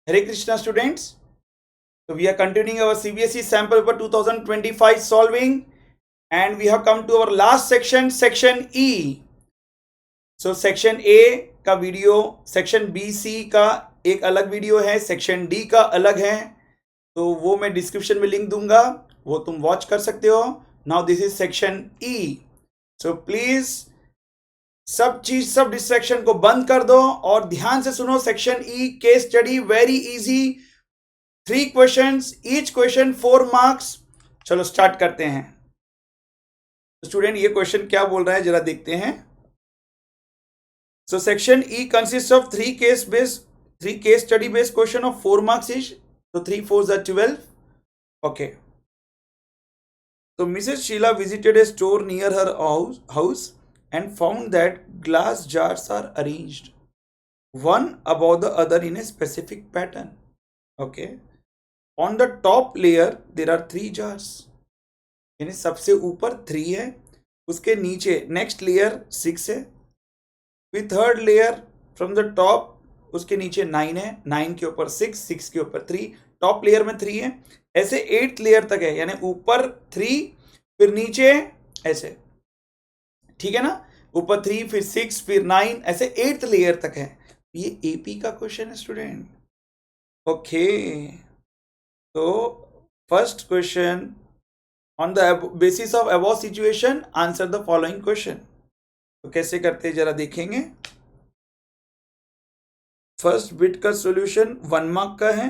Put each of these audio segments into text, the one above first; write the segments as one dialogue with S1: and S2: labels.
S1: Hare Krishna students. So we are continuing our CBSE sample paper 2025 solving and we have come to our last section, section E. So section A का video, section B C का एक अलग video है, section D का अलग है, तो वो मैं डिस्क्रिप्शन में लिंक दूंगा, वो तुम वॉच कर सकते हो. Now this is section E. So please सब डिस्ट्रैक्शन को बंद कर दो और ध्यान से सुनो. Section E case study, very easy, 3 questions, each question 4 marks. चलो स्टार्ट करते हैं. स्टूडेंट ये क्वेश्चन क्या बोल रहा है जरा देखते हैं. So section E consists of 3 case study based question of 4 marks each. So 3 4s are 12. Okay. So Mrs. Sheila visited a store near her house and found that glass jars are arranged one above the other in a specific pattern. Okay. On the top layer there are 3 jars. यानी सबसे ऊपर 3 है, उसके नीचे next layer 6 है, फिर third layer from the top उसके नीचे 9 है, 9 के ऊपर 6, 6 के ऊपर 3, टॉप लेयर में 3 है, ऐसे 8 लेयर तक है, यानी ऊपर 3 फिर नीचे ऐसे, ठीक है ना, ऊपर 3 फिर 6 फिर 9, ऐसे 8th लेयर तक है. ये एपी का क्वेश्चन है स्टूडेंट. ओके, तो first question, on the basis of above situation answer the following question. तो कैसे करते हैं जरा देखेंगे. फर्स्ट बिट का सॉल्यूशन 1 मार्क का है.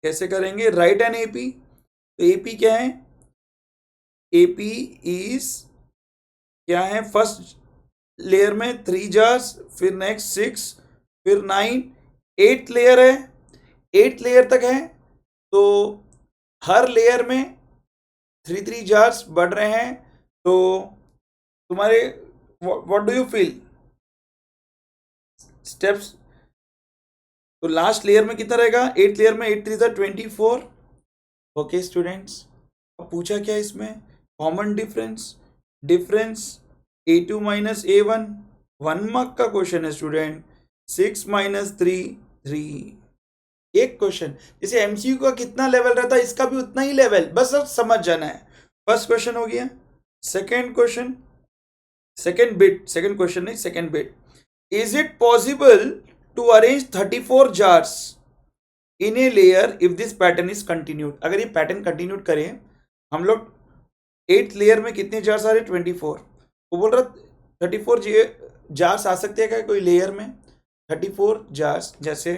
S1: कैसे करेंगे? Right an AP. तो एपी क्या है? एपी इज क्या है? फर्स्ट लेयर में 3 जार्स, फिर नेक्स्ट 6, फिर 9, 8 लेयर है, 8 लेयर तक है, तो हर लेयर में 3 जार्स बढ़ रहे हैं. तो तुम्हारे what do you feel steps? तो लास्ट लेयर में कितना रहेगा? 8 लेयर में 8 3 था 24. ओके स्टूडेंट्स, अब पूछा क्या इसमें? Common difference a2 minus a1, 1 mark का क्वेश्चन है स्टूडेंट. 6 माइनस 3 3. एक क्वेश्चन, जैसे एमसीक्यू का कितना लेवल रहता है इसका भी उतना ही लेवल, बस अब समझ जाना है. फर्स्ट क्वेश्चन हो गया. Second question, second bit. Is it possible to arrange 34 jars in a layer if this pattern is continued? अगर ये पैटर्न कंटिन्यूड करें, हम लोग 8th लेयर में कितने जार्स आ रहे? 24. वो बोल रहा 34 जार्स आ सकते हैं क्या कोई लेयर में? 34 जार्स, जैसे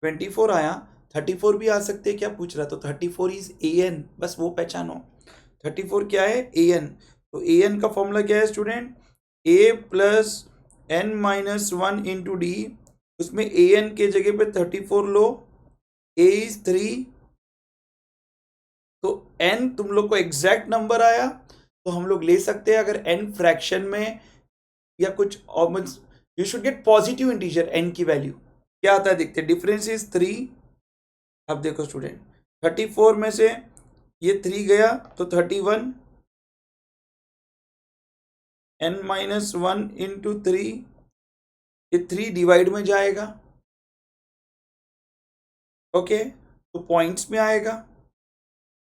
S1: 24 आया, 34 भी आ सकते हैं क्या पूछ रहा. तो 34 इज an, बस वो पहचानो. 34 क्या है? an. तो an का फॉर्मूला क्या है student? a plus n minus 1 into D. उसमें an के जगह पे 34 लो, a इज 3. तो n तुम लोग को एग्जैक्ट नंबर आया तो हम लोग ले सकते हैं. अगर n फ्रैक्शन में या कुछ और, you should get positive integer. n की वैल्यू क्या आता है देखते हैं. Difference is 3. अब देखो स्टूडेंट, 34 में से ये 3 गया तो 31, n माइनस 1 इंटू 3, ये 3 डिवाइड में जाएगा. ओके, तो पॉइंट्स में आएगा.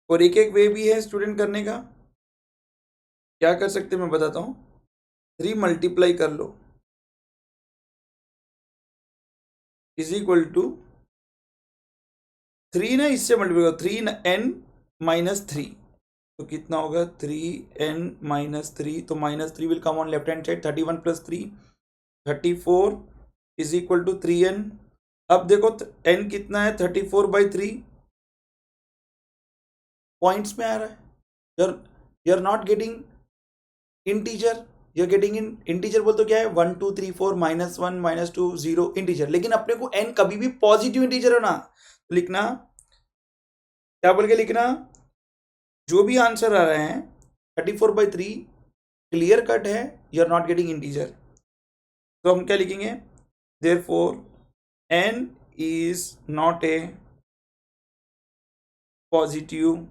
S1: और एक एक वे भी है स्टूडेंट करने का. क्या कर सकते हैं मैं बताता हूँ. 3 मल्टीप्लाई कर लो इज इक्वल टू 3 ना, इससे मल्टीप्लाई करो, 3n माइनस 3, तो कितना होगा? 3n minus 3. तो minus 3 will come on left hand side. 31 plus 3 34 is equal to 3n. अब देखो n कितना है? 34/3. पॉइंट्स में आ रहा है. You are not getting integer, you are getting in integer. बोल तो क्या है? 1 2 3 4 -1 -2 0 इंटीजर. लेकिन अपने को n कभी भी पॉजिटिव इंटीजर हो ना, तो लिखना क्या बोल के लिखना, जो भी आंसर आ रहे हैं 34/3 क्लियर कट है, you are not getting integer. तो हम क्या लिखेंगे? Therefore n is not a positive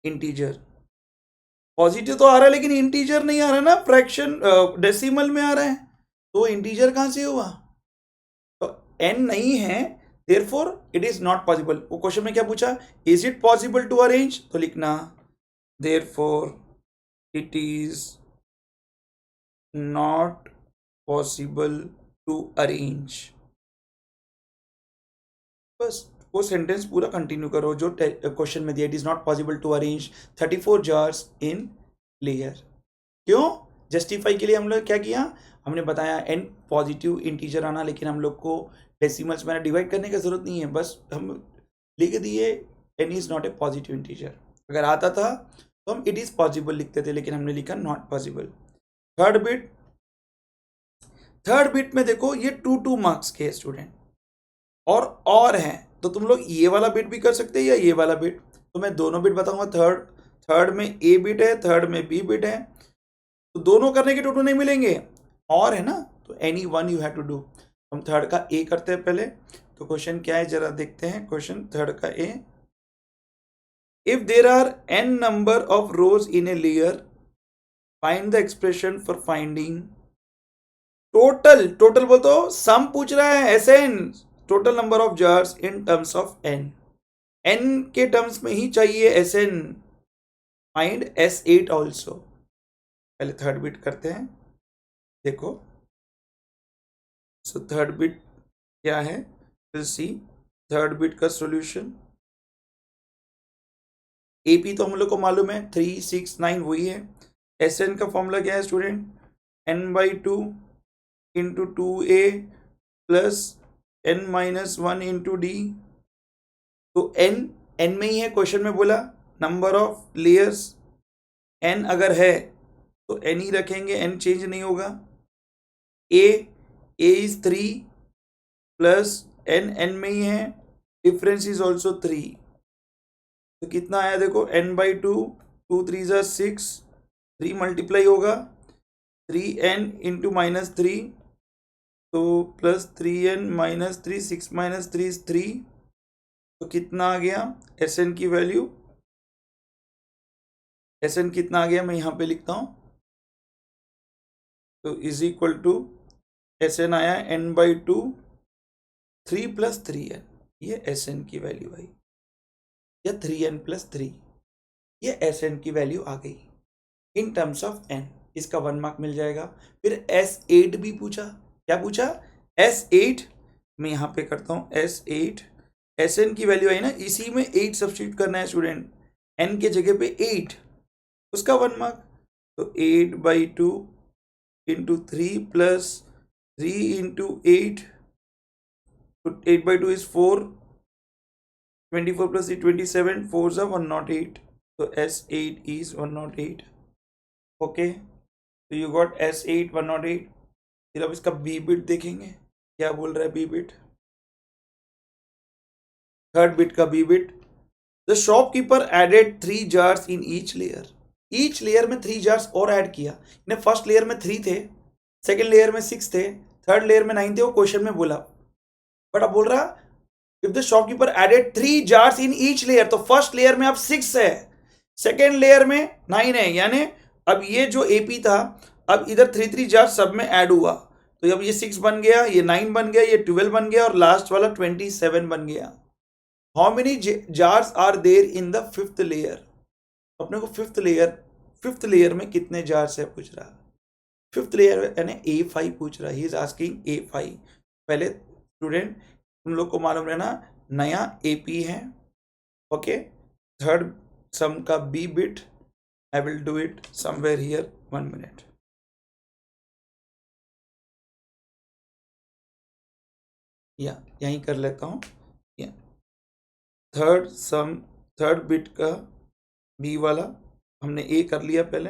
S1: integer. Positive तो आ रहा है लेकिन इंटीजर नहीं आ रहा ना, फ्रैक्शन डेसिमल में आ रहा है, तो इंटीजर कहां से हुआ? तो n नहीं है therefore it is not possible. वो क्वेश्चन में क्या पूछा, is it possible to arrange, तो लिखना therefore it is not possible to arrange. बस वो सेंटेंस पूरा कंटिन्यू करो जो क्वेश्चन में दिया, it is not possible to arrange 34 jars in layer. क्यों, जस्टिफाई के लिए हम लोग क्या किया, हमने बताया n पॉजिटिव इंटीजर आना, लेकिन हम लोग को डेसिमल्स में डिवाइड करने की जरूरत नहीं है, बस हम लिख दिए n is not a positive integer. अगर आता था तो हम इट इज पॉसिबल लिखते थे, लेकिन हमने लिखा नॉट पॉसिबल। थर्ड बिट में देखो ये 2 मार्क्स के स्टूडेंट और हैं, तो तुम लोग ये वाला बिट भी कर सकते हैं या ये वाला बिट, तो मैं दोनों बिट बताऊंगा। थर्ड में ए बिट है, थर्ड में बी बिट है, तो दोनों करने के 2 नहीं मिलेंगे, और है ना, तो any one you have to do. हम थर्ड का ए करते हैं पहले, तो क्वेश्चन क्या है जरा देखते हैं। क्वेश्चन थर्ड का A, if there are n number of rows in a layer find the expression for finding total बोल तो सम पूछ रहा है, SN total number of jars in terms of n के टर्म्स में ही चाहिए SN, फाइंड S8 ऑल्सो। पहले थर्ड बिट करते हैं, देखो सो थर्ड बिट क्या है, विल सी थर्ड बिट का सॉल्यूशन। AP तो हम लोग को मालूम है 3 6 9 वही है। SN का फॉर्मूला क्या है student, n/2 into 2A plus n-1 into D। तो n में ही है, क्वेश्चन में बोला नंबर ऑफ लेयर्स n अगर है तो n ही रखेंगे, n चेंज नहीं होगा। a इज 3 प्लस n में ही है, डिफरेंस इज ऑल्सो 3, तो कितना आया देखो n/2, 2 3 ज़ा 6, 3 मल्टीप्लाई होगा 3n इंटू -3, तो प्लस 3n -3, 6 -3 is 3, तो कितना आ गया SN की वैल्यू, SN कितना आ गया मैं यहाँ पे लिखता हूँ, तो इज इक्वल टू SN आया n/2 3 + 3n, ये SN की वैल्यू आई, या 3n + 3, ये SN की वैल्यू आ गई इन टर्म्स ऑफ n, इसका 1 मार्क मिल जाएगा। फिर S8 भी पूछा, क्या पूछा S8, मैं यहाँ पे करता हूँ S8, SN की वैल्यू आई ना, इसी में 8 सब्स्टिट्यूट करना है स्टूडेंट, n के जगह पे 8, उसका 1 मार्क, तो 8/2 इंटू 3 प्लस 3 इंटू 8, तो 8/2 इज 4, 24 प्लस 27, 4 ज़ा 108, तो S8 इज 108। ओके, तो यू गॉट S8 108। फिर अब इसका बी बिट देखेंगे, क्या बोल रहा है बी बिट, थर्ड बिट का B bit, the shopkeeper added 3 jars in each layer में 3 जार्स और ऐड किया। ने फर्स्ट लेयर में 3 थे, सेकेंड लेयर में 6 थे, थर्ड लेयर में 9 थे, वो क्वेश्चन में बोला, बट अब बोल रहा if the shopkeeper added 3 jars in each layer, तो फर्स्ट लेयर में अब 6 है, सेकेंड लेयर में 9 है, यानी अब ये जो AP था, अब इधर 3 जार सब में ऐड हुआ, तो अब ये 6 बन गया, ये 9 बन गया, ये 12 बन गया, और लास्ट वाला 27 बन गया। How many jars are there in the fifth layer, अपने को फिफ्थ लेयर में कितने जार्स है पूछ रहा, फिफ्थ लेयर यानी A5 पूछ रहा है, ही इज आस्किंग A5। पहले स्टूडेंट तुम लोग को मालूम रहना नया AP है, ओके। थर्ड सम का B bit, I will do it somewhere here, 1 minute. या यहीं कर लेता हूँ, या थर्ड बिट का B वाला हमने A कर लिया पहले,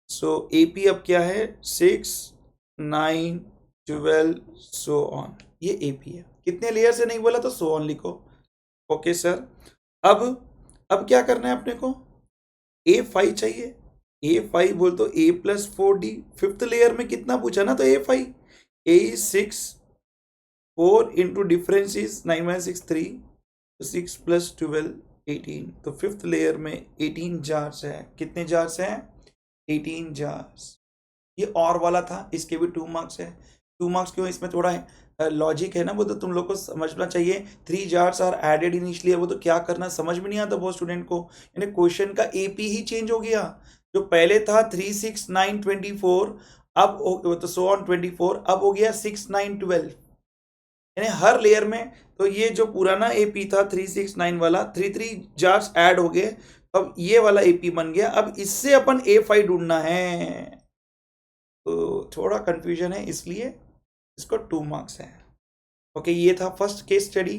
S1: सो AP अब क्या है 6 9 12 सो ऑन, ये AP है, कितने लेयर से नहीं बोला तो सो ऑन लिखो, ओके सर। अब क्या करना है अपने को, A5 चाहिए, A5 बोल तो A + 4D, फिफ्थ लेयर में कितना पूछा ना, तो A5, A is 6, 4 into difference is 9 - 6 3, तो 6 + 12 18, तो फिफ्थ लेयर में 18 जार्स है, कितने जार्स हैं 18 जार्स। ये और वाला था, इसके भी 2 मार्क्स है, 2 मार्क्स क्यों, इसमें थोड़ा है लॉजिक है ना, वो तो तुम लोग को समझना चाहिए। 3 जार्स आर एडेड इनिशियली, वो तो क्या करना समझ में नहीं आता बहुत स्टूडेंट को, यानी क्वेश्चन का एपी ही चेंज हो गया। जो पहले था 3 6 9 24, अब तो सो ऑन 24, अब हो गया 6 9 12, यानी हर लेयर में। तो ये जो पुराना एपी था 369 वाला, 3 जार्स ऐड हो गए, अब ये वाला एपी बन गया। अब इससे अपन A5 ढूंढना है, तो थोड़ा कंफ्यूजन है, इसलिए इसको 2 मार्क्स है। ओके, ये था फर्स्ट केस स्टडी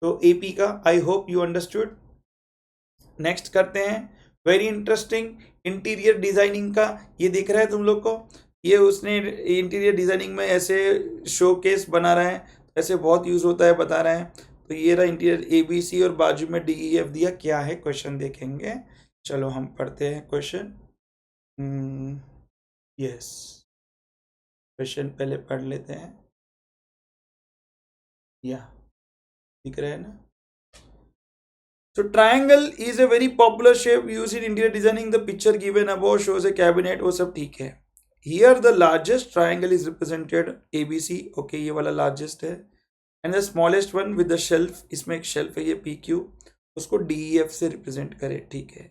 S1: तो एपी का। आई होप यू अंडरस्टूड। नेक्स्ट करते हैं, वेरी इंटरेस्टिंग इंटीरियर डिजाइनिंग का। ये दिख रहा है तुम लोग को, ये उसने इंटीरियर डिजाइनिंग में ऐसे शोकेस बना रहा है, ऐसे बहुत यूज होता है, बता रहे हैं। तो ये रहा इंटीरियर ABC और बाजू में DEF दिया, क्या है क्वेश्चन देखेंगे। चलो हम पढ़ते हैं क्वेश्चन। यस, क्वेश्चन पहले पढ़ लेते हैं। या दिख रहा है ना। So triangle is a very popular shape used in interior designing. The picture given above shows a cabinet, वो सब ठीक है। Here the largest triangle is represented ABC, okay, ये वाला largest है, and the smallest one with the shelf, इसमें एक shelf है ये PQ, उसको DEF से represent करे, ठीक है।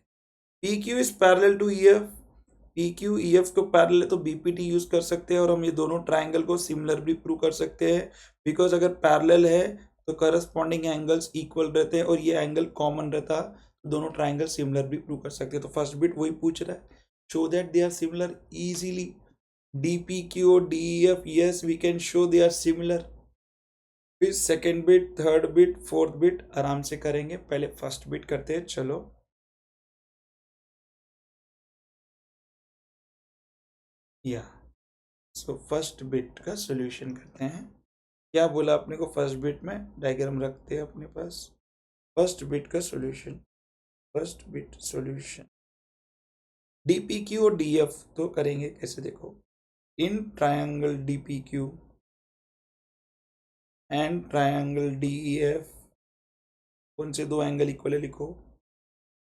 S1: PQ is parallel to EF, PQ EF को पैरेलल है तो BPT यूज कर सकते हैं, और हम ये दोनों ट्राइंगल को सिमिलर भी प्रूव कर सकते हैं, बिकॉज अगर पैरेलल है तो करस्पॉन्डिंग एंगल्स इक्वल रहते हैं, और ये एंगल कॉमन रहता तो दोनों ट्राइंगल सिमिलर भी प्रूव कर सकते हैं। तो फर्स्ट बिट वही पूछ रहा है, show that they are similar easily. DPQ और DEF, yes we can show they are similar. फिर second bit, third bit, fourth bit आराम से करेंगे, पहले फर्स्ट बिट करते हैं। चलो या सो फर्स्ट बिट का सोल्यूशन करते हैं। क्या बोला अपने को फर्स्ट बिट में, डायग्राम रखते हैं अपने पास। फर्स्ट बिट का solution, first bit solution DPQ और DF तो करेंगे कैसे, देखो, in triangle DPQ and triangle DEF कौन से दो एंगल इक्वल है, लिखो,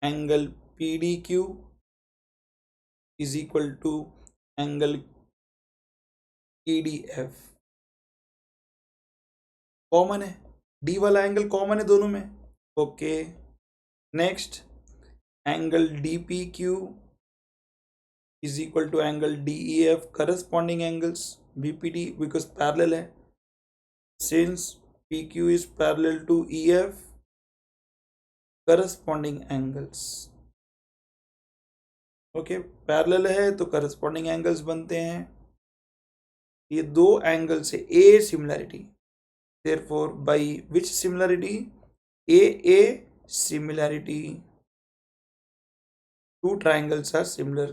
S1: angle PDQ is equal to angle EDF। Common है, डी वाला एंगल कॉमन है दोनों में, okay. Next, angle DPQ is equal to angle DEF, corresponding angles BPD because parallel है, since PQ is parallel to EF, corresponding angles, okay, parallel है तो corresponding angles बनते हैं। ये दो एंगल से A similarity, therefore by which similarity, A similarity, two triangles are similar,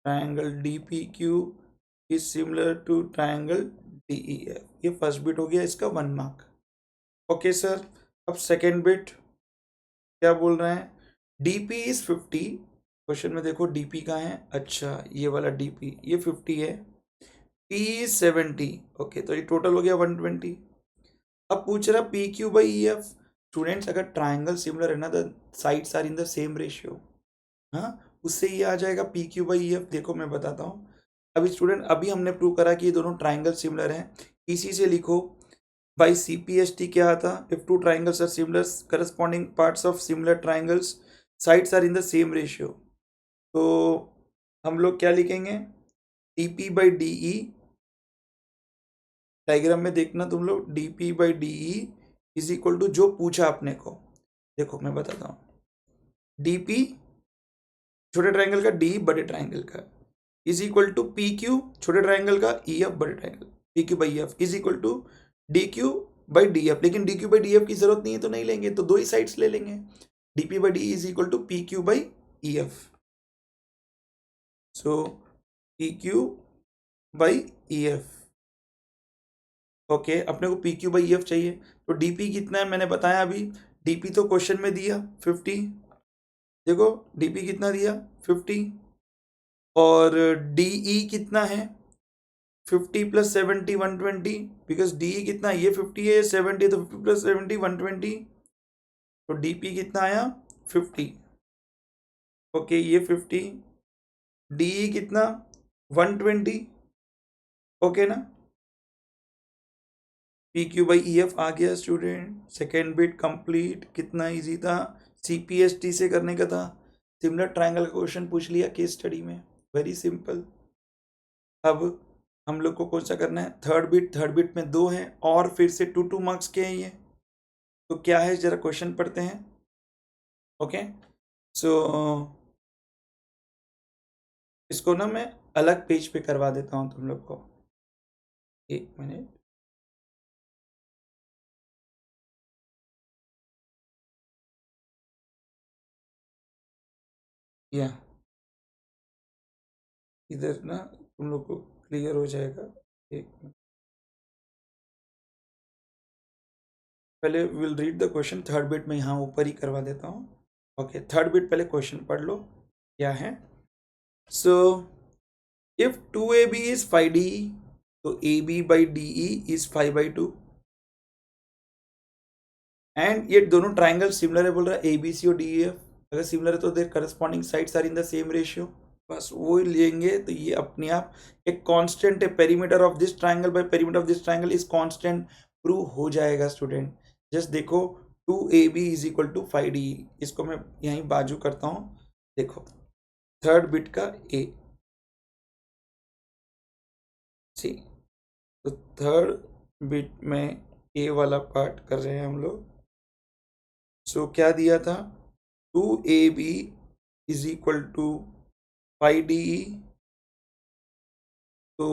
S1: triangle DPQ is similar to triangle DEF। ये first bit हो गया, इसका 1 मार्क, ओके सर। अब सेकेंड बिट क्या बोल रहे हैं, DP इज 50, क्वेश्चन में देखो DP कहाँ है, अच्छा ये वाला DP, ये 50 है, P इज 70, ओके, तो ये टोटल हो गया 120। अब पूछ रहा PQ बाई EF, स्टूडेंट्स अगर ट्राइंगल सिमिलर है ना, the sides are in the same ratio, हाँ, उससे ये आ जाएगा PQ बाई EF। देखो मैं बताता हूँ, अभी स्टूडेंट अभी हमने प्रूव करा कि ये दोनों ट्राइंगल सिमिलर हैं, इसी से लिखो बाई CPST क्या आता, if two triangles are similar, corresponding parts of similar triangles, sides are in the same ratio, तो हम लोग क्या लिखेंगे, DP बाई DE, डायग्राम में देखना तुम लोग, DP by DE is equal to जो पूछा आपने को, देखो मैं बताता हूँ, DP छोटे ट्राइंगल का, D बड़े ट्राइंगल का, इज इक्वल टू PQ छोटे ट्राइंगल का, EF बड़े triangle, PQ by EF is equal to DQ by DF, लेकिन DQ बाई DF की जरूरत नहीं है तो नहीं लेंगे, तो दो ही साइड्स ले लेंगे, DP by DE is equal to PQ by EF, so PQ by EF, okay. अपने को PQ बाई EF चाहिए, तो DP कितना है मैंने बताया अभी, DP तो क्वेश्चन में दिया 50, देखो DP कितना दिया 50, और DE कितना है 50 प्लस 70 120, बिकॉज DE कितना, ये 50 है, 70, तो 50 प्लस 70 120, तो DP कितना आया 50, ओके, ये 50, DE कितना 120, ओके ना, P Q by E F आ गया स्टूडेंट। Second bit complete. कितना इजी था, CPST से करने का था। सिमिलर ट्रायंगल का क्वेश्चन पूछ लिया केस स्टडी में, वेरी सिंपल। अब हम लोग को कौन सा करना है, थर्ड बिट में 2 हैं और फिर से 2 मार्क्स के हैं ये। तो क्या है जरा क्वेश्चन पढ़ते हैं। ओके सो इसको ना मैं अलग पेज पे करवा देता हूँ तुम लोग को, 1 मिनट। या इधर ना तुम लोग को क्लियर हो जाएगा। 1 मिनट, पहले will read the question. Third bit में यहाँ ऊपर ही करवा देता हूँ। ओके थर्ड बिट पहले क्वेश्चन पढ़ लो क्या है। So if 2AB is 5D तो AB by DE is 5/2 and ये दोनों ट्राइंगल सिमिलर है बोल रहा है, ABC और DEF। अगर सिमिलर है तो their corresponding sides are in the same ratio, बस वो लेंगे तो ये अपने आप एक कांस्टेंट है। Perimeter of this triangle by perimeter of this triangle is constant prove हो जाएगा स्टूडेंट। जस्ट देखो 2AB is equal to 5D, इसको मैं यहीं बाजू करता हूँ। देखो थर्ड बिट का A सी, तो थर्ड बिट में A वाला पार्ट कर रहे हैं हम लोग। सो क्या दिया था, 2AB is equal to 5DE, तो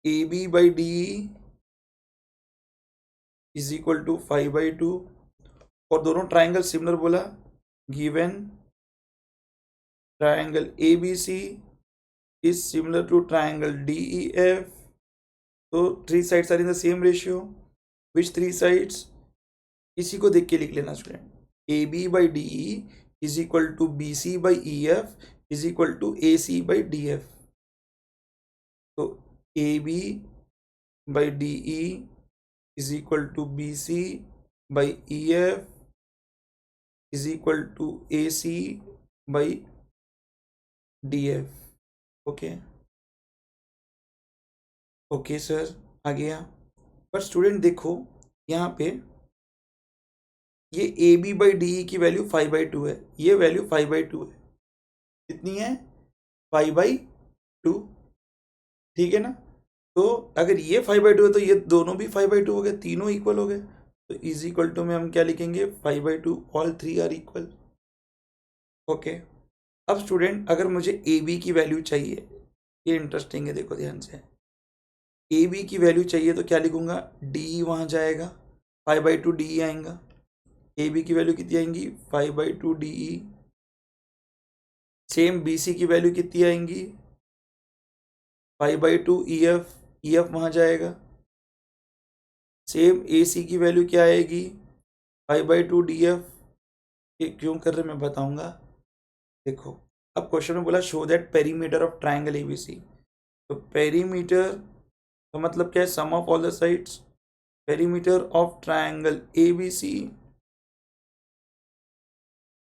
S1: AB by DE is equal to 5/2 और दोनों ट्राइंगल सिमिलर बोला। Given triangle ABC is similar to triangle DEF, तो 3 sides are in the same ratio. Which 3 sides, इसी को देख के लिख लेना student. AB by DE is equal to BC by EF is equal to AC by DF। तो AB by DE is equal to BC by EF is equal to AC by DF। Okay okay sir आ गया। पर student देखो यहाँ पे ये AB by DE की value 5/2 है, ये वैल्यू 5/2 है। कितनी है, 5/2, ठीक है ना। तो अगर ये 5/2 है तो ये दोनों भी 5/2 हो गए, तीनों इक्वल हो गए। तो इज इक्वल टू में हम क्या लिखेंगे, 5/2, ऑल 3 आर इक्वल। ओके अब स्टूडेंट अगर मुझे AB की वैल्यू चाहिए, ये इंटरेस्टिंग है, देखो ध्यान से। AB की वैल्यू चाहिए तो क्या लिखूंगा, DE वहाँ जाएगा, 5/2 DE आएगा। AB की वैल्यू कितनी आएंगी, 5/2 DE। सेम BC की वैल्यू कितनी आएंगी, 5/2 EF, EF वहाँ जाएगा। सेम AC की वैल्यू क्या आएगी, 5/2 DF। ये क्यों कर रहे मैं बताऊंगा। देखो अब क्वेश्चन में बोला show that perimeter of triangle ABC, तो पेरीमीटर का मतलब क्या है, sum of all the sides. Perimeter of triangle ABC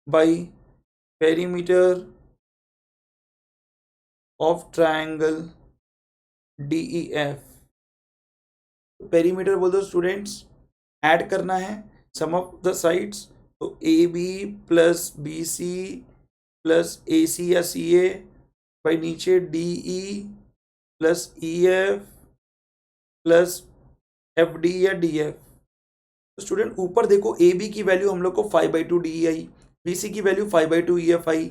S1: by perimeter of triangle DEF। Perimeter बोल दो स्टूडेंट्स, ऐड करना है सम ऑफ द साइड्स, तो AB plus BC plus AC या CA बाई नीचे DE plus EF plus FD या DF। तो student ऊपर देखो AB की वैल्यू हम लोग को 5/2 DE आई, BC की वैल्यू 5/2 EF आई,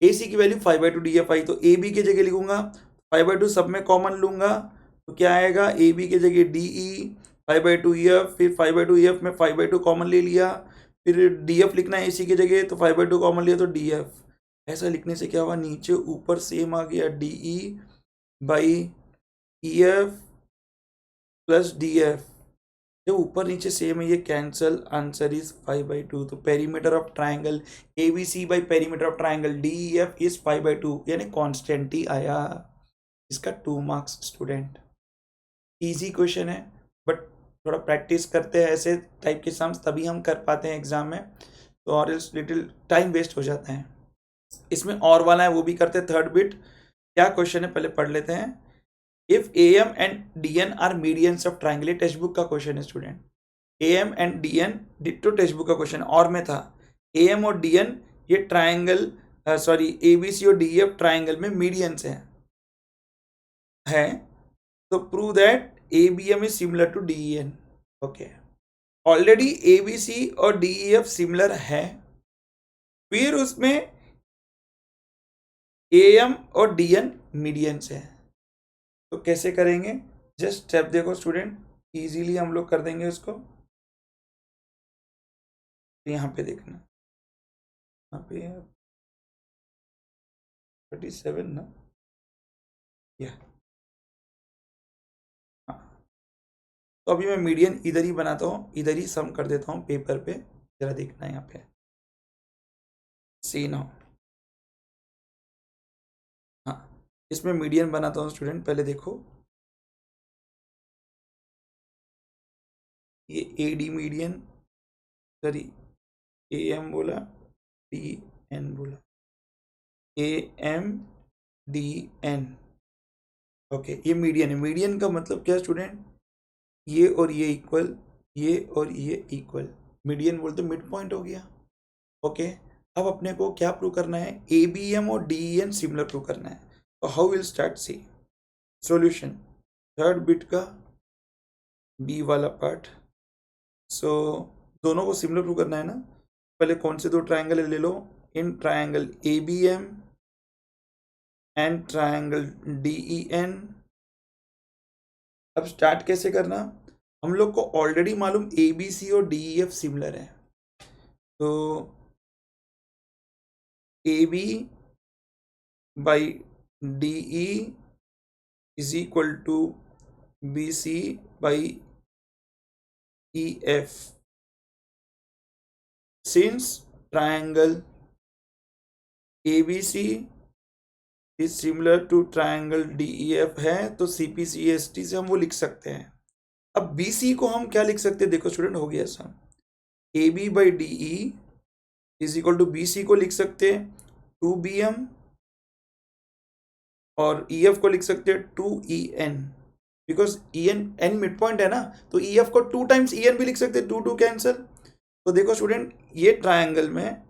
S1: AC की वैल्यू 5/2 DF आई। तो AB की जगह लिखूंगा 5/2, सब में कॉमन लूंगा तो क्या आएगा, AB की जगह DE 5/2 EF, फिर 5/2 EF में 5/2 कॉमन ले लिया, फिर DF लिखना है AC की जगह, तो 5/2 कॉमन लिया तो DF। ऐसा लिखने से क्या हुआ, नीचे ऊपर सेम आ गया, DE by EF plus DF। जो ऊपर नीचे सेम है ये कैंसल, आंसर इज 5/2। तो perimeter of triangle ABC by perimeter of triangle DEF is 5/2, यानी कॉन्स्टेंट ही आया। इसका 2 मार्क्स स्टूडेंट। इजी क्वेश्चन है बट थोड़ा प्रैक्टिस करते हैं ऐसे टाइप के सम्स, तभी हम कर पाते हैं एग्जाम में, तो और इस लिटिल टाइम वेस्ट हो जाता है। इसमें और वाला है वो भी करते हैं। थर्ड बिट क्या क्वेश्चन है पहले पढ़ लेते हैं। If AM and DN are medians of triangle, ये टेक्स्ट बुक का क्वेश्चन है student. AM and DN ditto textbook का क्वेश्चन और में था। AM और DN ये ट्राइंगल सॉरी ABC और DEF ट्राइंगल में मीडियंस है तो prove that ABM is similar to DEN। Okay, already ABC और DEF सिमिलर है, फिर उसमें AM और DN मीडियंस है, तो कैसे करेंगे? जस्ट स्टेप देखो स्टूडेंट, इजीली हम लोग कर देंगे उसको। यहाँ पे देखना, यहाँ पे 37 ना, या हाँ, तो अभी मैं मीडियन इधर ही बनाता हूँ, इधर ही सम कर देता हूँ पेपर पे, जरा देखना यहाँ पे। सी नाउ, हाँ, इसमें मीडियन बनाता हूँ स्टूडेंट, पहले देखो ये AD मीडियन, सॉरी AM बोला, DN बोला, AMDN। ओके, ये मीडियन है। मीडियन का मतलब क्या स्टूडेंट? ये और ये इक्वल, ये और ये इक्वल, मीडियन बोलते मिड पॉइंट हो गया। ओके, अब अपने को क्या प्रूव करना है? ABM और DEN सिमिलर प्रूव करना है। तो how will start? See solution, third bit का बी वाला पार्ट। सो दोनों को सिमिलर प्रूव करना है ना। पहले कौन से दो ट्राइंगल ले लो? In triangle ABM and triangle DEN। अब स्टार्ट कैसे करना? हम लोग को ऑलरेडी मालूम ABC और DEF सिमिलर है, तो AB by DE is equal to BC by EF। Since triangle ABC is similar to triangle DEF है, तो CPCST से हम वो लिख सकते हैं। अब BC को हम क्या लिख सकते हैं? देखो स्टूडेंट, हो गया सम, AB by DE is equal to BC को लिख सकते हैं 2BM, और EF को लिख सकते हैं 2EN, because EN mid point है ना, तो EF को 2 टाइम्स EN भी लिख सकते हैं, 2 कैंसल। तो देखो स्टूडेंट, ये ट्राइंगल में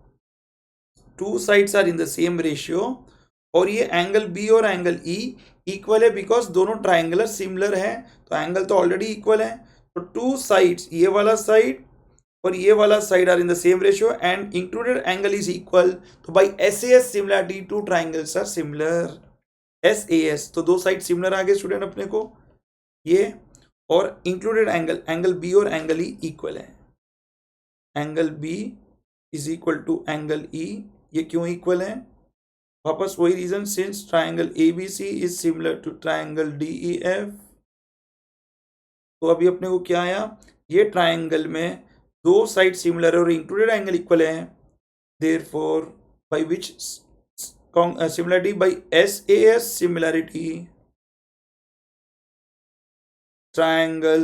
S1: 2 sides are in the same ratio, और ये एंगल B और एंगल E इक्वल है, बिकॉज दोनों ट्राइंगुलर सिमिलर है, तो एंगल तो ऑलरेडी इक्वल है। तो 2 साइड्स, ये वाला साइड और ये वाला side are in the same ratio and included angle is equal, तो by SAS similarity 2 triangles are similar. SAS, तो 2 साइड सिमिलर आ गए स्टूडेंट अपने को ये, और इंक्लूडेड एंगल B और एंगल E इक्वल है। Angle B is equal to angle E, ये क्यों इक्वल है? वापस वही reason, since triangle ABC is similar to triangle DEF। तो अभी अपने को क्या आया? ये ट्राइंगल में 2 साइड सिमिलर है और इंक्लूडेड एंगल इक्वल है, therefore by which similarity, by SAS similarity, triangle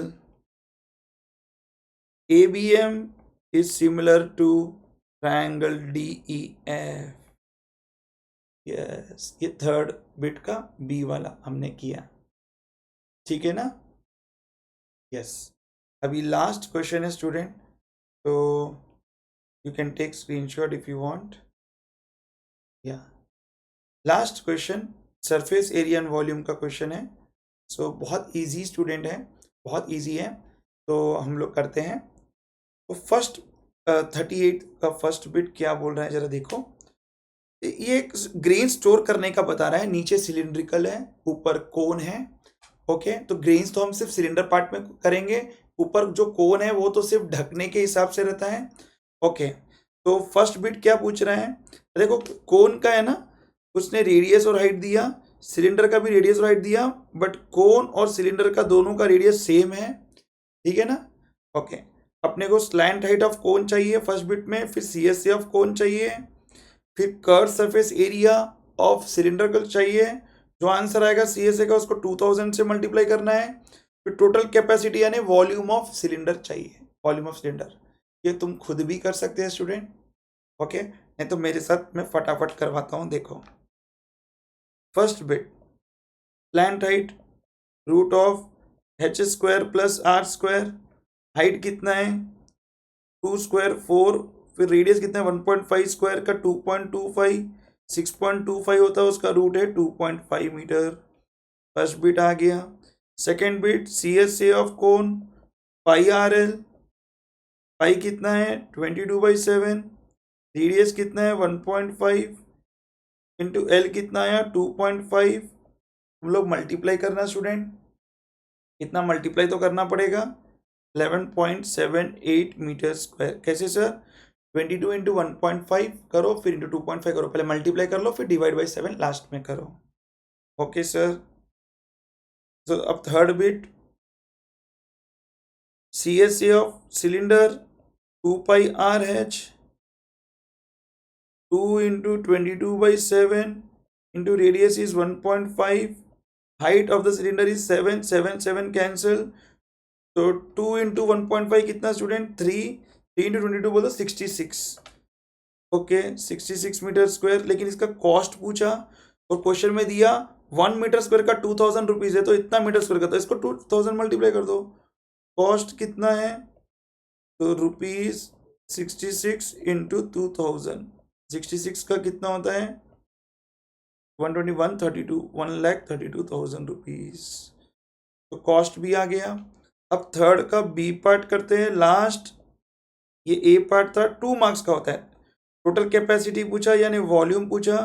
S1: ABM is similar to triangle DEF। Yes, ये थर्ड बिट का B वाला हमने किया, ठीक है ना? यस, अभी लास्ट क्वेश्चन है स्टूडेंट, तो you can take screenshot if you want. या last question surface area and volume का क्वेश्चन है। सो बहुत इजी स्टूडेंट है, बहुत इजी है, तो हम लोग करते हैं। तो फर्स्ट 38 का फर्स्ट बिट क्या बोल रहा है, जरा देखो। ये एक ग्रेन स्टोर करने का बता रहा है, नीचे सिलिंड्रिकल है, ऊपर कोन है। ओके, तो ग्रेन्स तो हम सिर्फ सिलेंडर पार्ट में करेंगे, ऊपर जो कोन है वो तो सिर्फ ढकने के हिसाब से रहता है। ओके, तो फर्स्ट बिट क्या पूछ रहा है? देखो कोन का है ना, उसने रेडियस और हाइट दिया, सिलेंडर का भी रेडियस और हाइट दिया, बट कोन और सिलेंडर का दोनों का रेडियस सेम है, ठीक है ना? ओके, अपने को स्लैंट हाइट ऑफ कोन चाहिए फर्स्ट बिट में, फिर CSA ऑफ कोन चाहिए, फिर curve surface area of cylinder चाहिए। जो आंसर आएगा CSA का उसको 2000 से मल्टीप्लाई करना है, फिर टोटल कैपेसिटी यानी वॉल्यूम ऑफ सिलेंडर चाहिए, वॉल्यूम ऑफ सिलेंडर। ये तुम खुद भी कर सकते हैं स्टूडेंट, ओके, नहीं तो मेरे साथ मैं फटाफट करवाता हूँ। देखो first bit, slant height root of H square plus R square, height कितना है 2 स्क्वायर 4, फिर रेडियस कितना है 1.5 स्क्वायर का 2.25, 6.25 होता है, उसका रूट है 2.5 मीटर। फर्स्ट बिट आ गया। Second bit C S A of cone pi r l, pi कितना है 22/7, रेडियस कितना है 1.5 इंटू एल कितना आया 2.5। हम लोग मल्टीप्लाई करना स्टूडेंट, इतना मल्टीप्लाई तो करना पड़ेगा 11.78 मीटर स्क्वायर। कैसे सर 22 इंटू 1.5 करो, फिर इंटू 2.5 करो, पहले मल्टीप्लाई कर लो, फिर डिवाइड बाई 7 लास्ट में करो। Okay sir. तो अब third bit C S A of cylinder 2 pi R H 2 into 22/7 into radius is 1.5, height of the cylinder is 7, 7 7 cancel, तो 2 इंटू 1.5 कितना स्टूडेंट 3, 3 इंटू 22 बोलो 66। Okay 66 metre square. लेकिन इसका cost पूछा और क्वेश्चन में दिया 1 मीटर स्क्वायर का 2000 रुपीज है, तो इतना मीटर स्क्वायर का, तो इसको 2000 मल्टीप्लाई कर दो। कॉस्ट कितना है तो रुपीज 66 इंटू 2000, 66 का कितना होता है 132, 1,32,000 रुपीज। तो कॉस्ट भी आ गया। अब थर्ड का बी पार्ट करते हैं लास्ट। ये ए पार्ट था 2 मार्क्स का होता है। टोटल कैपेसिटी पूछा यानी वॉल्यूम पूछा।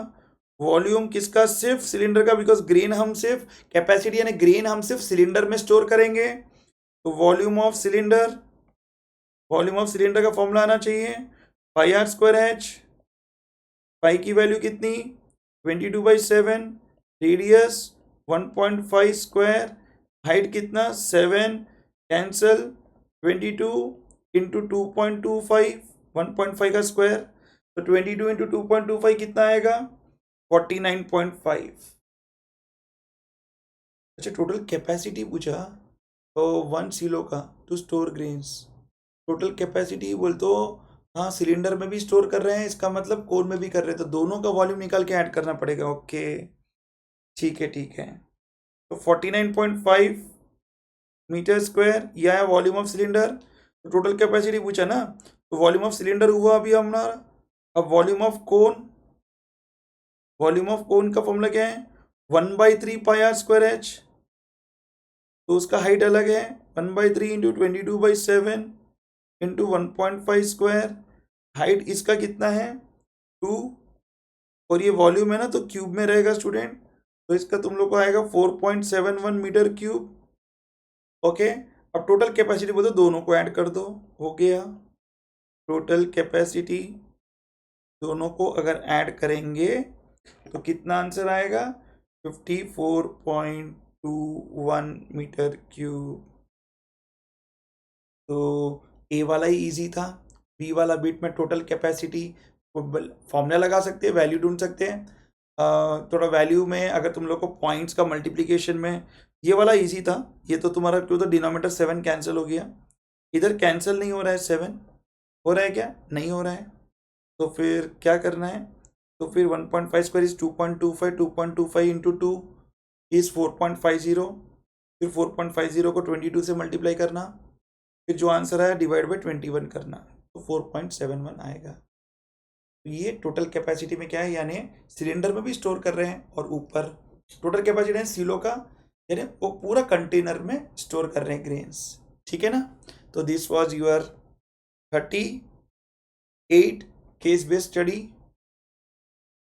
S1: वॉल्यूम किसका सिर्फ सिलेंडर का, बिकॉज ग्रेन हम सिर्फ कैपेसिटी यानी ग्रेन हम सिर्फ सिलेंडर में स्टोर करेंगे। तो volume of cylinder, volume of cylinder का फॉर्मूला आना चाहिए पाई आर स्क्वायर एच। पाई की वैल्यू कितनी 22/7, रेडियस 1.5 स्क्वायर, हाइट कितना 7 कैंसल, 22 इंटू 2.25, 1.5 का स्क्वायर, तो 22 इंटू 2.25 कितना आएगा 49.5। अच्छा टोटल कैपेसिटी पूछा तो 1 किलो का to store grains. Total capacity बोल तो हाँ सिलेंडर में भी स्टोर कर रहे हैं, इसका मतलब कोर में भी कर रहे हैं, तो दोनों का वॉल्यूम निकाल के ऐड करना पड़ेगा। ओके ठीक है ठीक है। तो 49.5 मीटर स्क्वायर यह है वॉल्यूम ऑफ सिलेंडर। तो टोटल कैपेसिटी पूछा ना, तो वॉल्यूम ऑफ सिलेंडर हुआ अभी हमारा। अब volume of cone, volume of cone का फॉर्मूला क्या है 1/3 पाई आर स्क्वायर एच, तो उसका हाइट अलग है 1/3 इंटू 22/7 इंटू 1.5 स्क्वायर, हाइट इसका कितना है 2, और ये वॉल्यूम है ना तो क्यूब में रहेगा स्टूडेंट, तो इसका तुम लोग को आएगा 4.71 मीटर क्यूब। ओके अब टोटल कैपेसिटी बोलो दोनों को ऐड कर दो, हो गया टोटल कैपेसिटी। दोनों को अगर ऐड करेंगे तो कितना आंसर आएगा 54.21 मीटर क्यूब। तो ए वाला ही इजी था। बी वाला बिट में टोटल कैपेसिटी फॉर्मूला लगा सकते हैं, वैल्यू ढूंढ सकते हैं। थोड़ा वैल्यू में अगर तुम लोग को पॉइंट्स का मल्टीप्लिकेशन में, ये वाला इजी था। ये तो तुम्हारा क्यों तो डिनोमिनेटर 7 कैंसिल हो गया, इधर कैंसिल नहीं हो रहा है 7, हो रहा है क्या नहीं हो रहा है, तो फिर क्या करना है, तो फिर 1.5 स्क्वायर इज 2.25, 2.25 इंटू 2 इज 4.50, फिर 4.50 को 22 से मल्टीप्लाई करना, फिर जो आंसर आया डिवाइड बाई 21 करना, तो 4.71 आएगा। तो ये टोटल कैपेसिटी में क्या है, यानी सिलेंडर में भी स्टोर कर रहे हैं और ऊपर टोटल कैपेसिटी है सिलो का, यानी वो पूरा कंटेनर में स्टोर कर रहे हैं ग्रेन्स। ठीक है ना। तो this was your 38 case based study.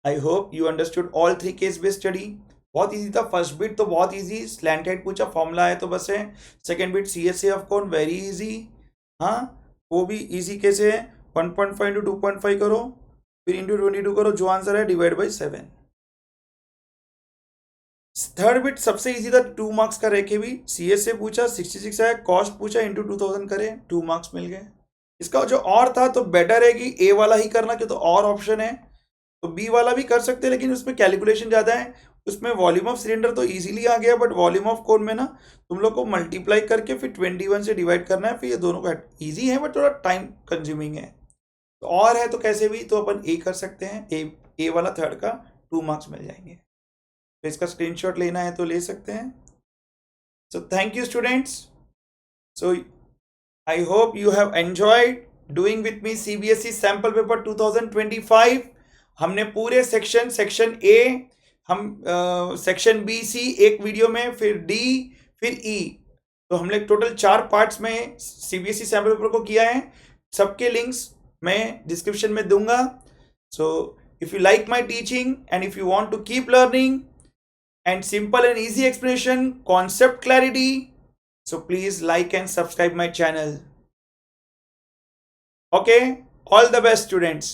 S1: I hope you understood all 3 case based study. बहुत इजी था। फर्स्ट बिट तो बहुत इजी, स्लैंट हेड पूछा, फॉर्मूला है तो बस है। Second bit C S A of cone, very easy, हाँ वो भी इजी कैसे है 1.5 इंटू 2.5 करो, फिर इंटू 22 करो, जो आंसर है डिवाइड बाई 7। थर्ड बिट सबसे इजी था, 2 मार्क्स का रेखे भी, सी एस ए पूछा 66 आया, कॉस्ट पूछा इंटू 2000 करे, 2 मार्क्स मिल गए। इसका जो और था तो बेटर है कि ए वाला ही करना, क्यों तो और ऑप्शन है, तो बी वाला भी कर सकते हैं लेकिन उसमें कैलकुलेशन ज़्यादा है। उसमें वॉल्यूम ऑफ सिलेंडर तो इजीली आ गया, बट वॉल्यूम ऑफ कोन में ना तुम लोग को मल्टीप्लाई करके फिर 21 से डिवाइड करना है, फिर ये दोनों का इजी है बट थोड़ा टाइम कंज्यूमिंग है। तो और है तो कैसे भी तो अपन ए कर सकते हैं, ए वाला थर्ड का 2 मार्क्स मिल जाएंगे। तो इसका स्क्रीनशॉट लेना है तो ले सकते हैं। So thank you students. So I hope you have enjoyed doing with me CBSE sample paper 2025. हमने पूरे सेक्शन ए, हम सेक्शन बी सी एक वीडियो में, फिर डी, फिर ई, तो हमने टोटल 4 पार्ट्स में सीबीएसई सैम्पल पेपर को किया है. सबके लिंक्स मैं डिस्क्रिप्शन में दूंगा. So if you like my teaching and if you want to keep learning and simple and easy explanation, concept clarity, so please like and subscribe my channel. Okay, all the best students.